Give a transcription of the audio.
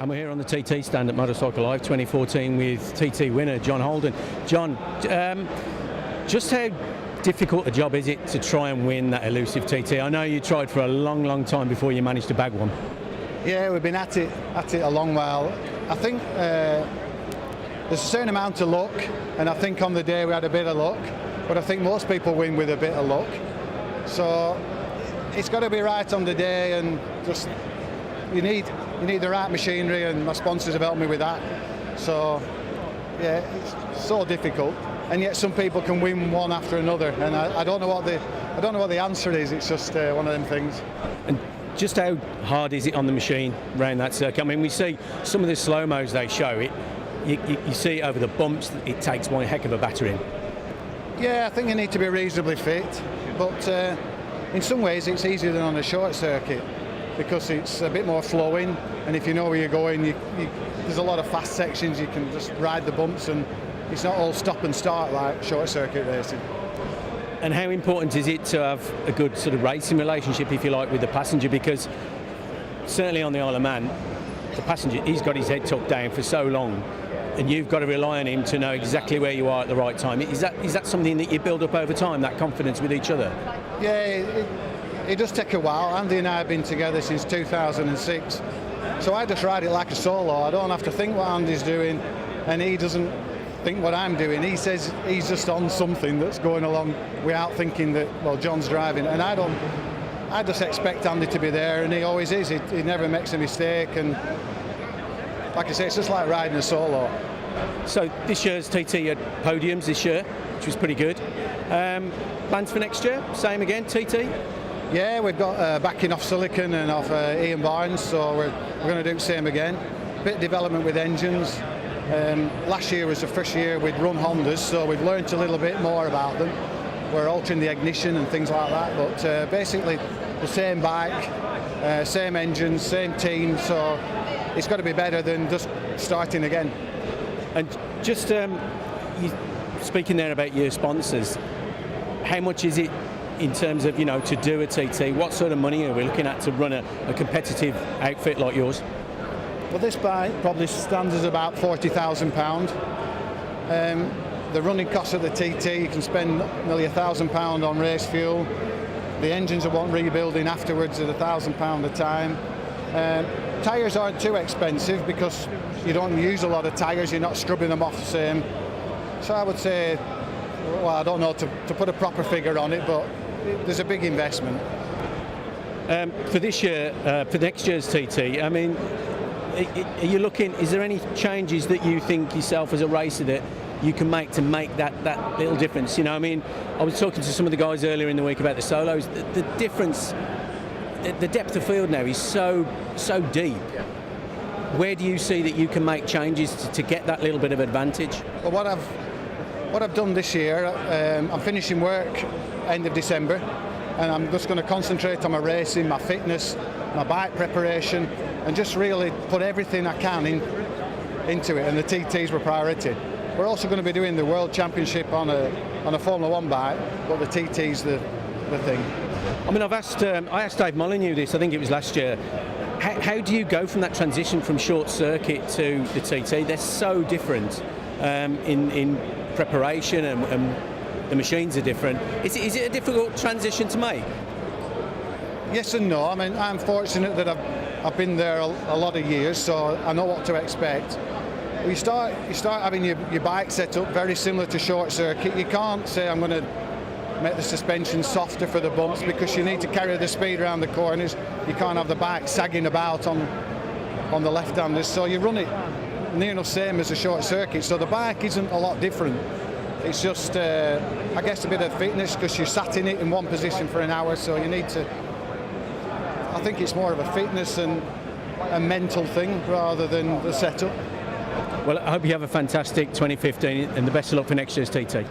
And we're here on the TT stand at Motorcyclelive 2014 with TT winner John Holden. John, just how difficult a job is it to try and win that elusive TT? I know you tried for a long time before you managed to bag one. Yeah, we've been at it a long while. I think there's a certain amount of luck, and I think on the day we had a bit of luck, but I think most people win with a bit of luck. So it's got to be right on the day, and just you need the right machinery, and my sponsors have helped me with that. So yeah, it's so difficult, and yet some people can win one after another, and I don't know what the answer is. It's just one of them things. And just how hard is it on the machine around that circuit? I mean, we see some of the slow-mos they show it. You see over the bumps, it takes one heck of a battering. Yeah, I think you need to be reasonably fit, but in some ways it's easier than on a short circuit because it's a bit more flowing, and if you know where you're going, there's a lot of fast sections, you can just ride the bumps, and it's not all stop and start like short circuit racing. And how important is it to have a good sort of racing relationship, if you like, with the passenger? Because certainly on the Isle of Man, the passenger, he's got his head tucked down for so long, and you've got to rely on him to know exactly where you are at the right time. Is that something that you build up over time, that confidence with each other? Yeah, it does take a while. Andy and I have been together since 2006, so I just ride it like a solo. I don't have to think what Andy's doing, and he doesn't think what I'm doing. He says he's just on something that's going along without thinking that, well, John's driving, and I just expect Andy to be there, and he always is. He never makes a mistake, and like I say, it's just like riding a solo. So this year's TT had podiums this year, which was pretty good. Plans for next year? Same again, TT? Yeah, we've got backing off Silicon and off Ian Barnes, so we're going to do the same again. Bit of development with engines. Last year was the first year we'd run Hondas, so we've learnt a little bit more about them. We're altering the ignition and things like that, but basically the same bike, same engines, same team, so it's got to be better than just starting again. And just you speaking there about your sponsors, how much is it in terms of, to do a TT? What sort of money are we looking at to run a competitive outfit like yours? Well, this bike probably stands at about £40,000. The running cost of the TT, you can spend nearly £1,000 on race fuel. The engines are want rebuilding afterwards at £1,000 a time. Tyres aren't too expensive because you don't use a lot of tyres, you're not scrubbing them off the same. So I would say, well, I don't know to put a proper figure on it, but there's a big investment. For this year, for next year's TT, I mean, are you looking, is there any changes that you think yourself as a racer that you can make to make that little difference? I mean, I was talking to some of the guys earlier in the week about the solos. The difference, the depth of field now is so deep. Yeah. Where do you see that you can make changes to get that little bit of advantage? Well, what I've done this year, I'm finishing work end of December, and I'm just going to concentrate on my racing, my fitness, my bike preparation, and just really put everything I can into it, and the TTs were priority. We're also going to be doing the World Championship on a Formula 1 bike, but the TT's the thing. I mean, I asked Dave Molyneux this, I think it was last year. How do you go from that transition from short circuit to the TT? They're so different in preparation, and the machines are different. Is it a difficult transition to make? Yes and no. I mean, I'm fortunate that I've been there a lot of years, so I know what to expect. You start having your bike set up very similar to short circuit. You can't say I'm going to make the suspension softer for the bumps because you need to carry the speed around the corners. You can't have the bike sagging about on the left-handers, so you run it near enough same as a short circuit. So the bike isn't a lot different. It's just, I guess, a bit of fitness because you're sat in it in one position for an hour, so you need to. I think it's more of a fitness and a mental thing rather than the setup. Well, I hope you have a fantastic 2015 and the best of luck for next year's TT.